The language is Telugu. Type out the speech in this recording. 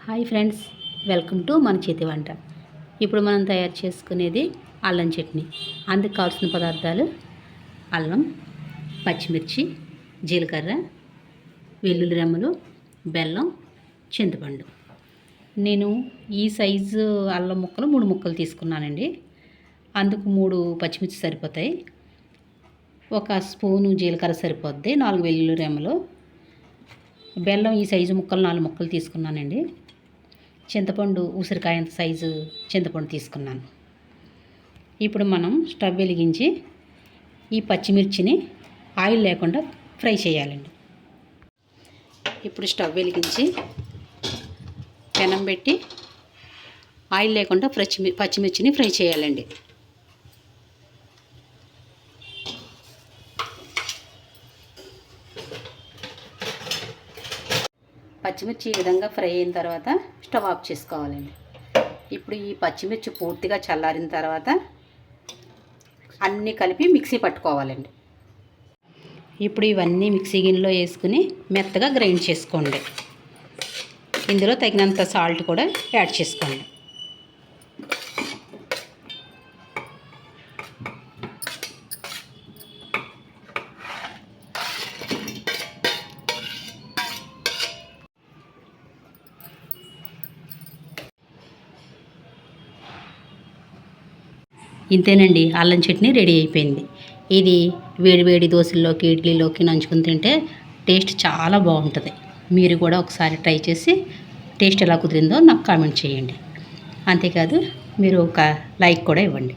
హాయ్ ఫ్రెండ్స్, వెల్కమ్ టు మన చేతి వంట. ఇప్పుడు మనం తయారు చేసుకునేది అల్లం చట్నీ. అందుకు కావాల్సిన పదార్థాలు: అల్లం, పచ్చిమిర్చి, జీలకర్ర, వెల్లుల్లి రెమ్మలు, బెల్లం, చింతపండు. నేను ఈ సైజు అల్లం ముక్కలు 3 ముక్కలు తీసుకున్నానండి. అందుకు 3 పచ్చిమిర్చి సరిపోతాయి. 1 స్పూను జీలకర్ర సరిపోద్ది. 4 వెల్లుల్లి రెమ్మలు, బెల్లం ఈ సైజు ముక్కలు 4 ముక్కలు తీసుకున్నానండి. చింతపండు ఉసిరికాయంత సైజు చింతపండు తీసుకున్నాను. ఇప్పుడు మనం స్టవ్ వెలిగించి ఈ పచ్చిమిర్చిని ఆయిల్ లేకుండా ఫ్రై చేయాలండి. ఇప్పుడు స్టవ్ వెలిగించి పెనం పెట్టి ఆయిల్ లేకుండా పచ్చిమిర్చిని ఫ్రై చేయాలండి. పచ్చిమిర్చి ఈ విధంగా ఫ్రై అయిన తర్వాత స్టవ్ ఆఫ్ చేసుకోవాలండి. ఇప్పుడు ఈ పచ్చిమిర్చి పూర్తిగా చల్లారిన తర్వాత అన్నీ కలిపి మిక్సీ పట్టుకోవాలండి. ఇప్పుడు ఇవన్నీ మిక్సీ గిన్నెలో వేసుకుని మెత్తగా గ్రైండ్ చేసుకోండి. ఇందులో తగినంత సాల్ట్ కూడా యాడ్ చేసుకోండి. ఇంతేనండి, అల్లం చట్నీ రెడీ అయిపోయింది. ఇది వేడి వేడి దోశల్లోకి, ఇడ్లీలోకి నంచుకుని తింటే టేస్ట్ చాలా బాగుంటుంది. మీరు కూడా ఒకసారి ట్రై చేసి టేస్ట్ ఎలా కుదిరిందో నాకు కామెంట్ చేయండి. అంతేకాదు మీరు ఒక లైక్ కూడా ఇవ్వండి.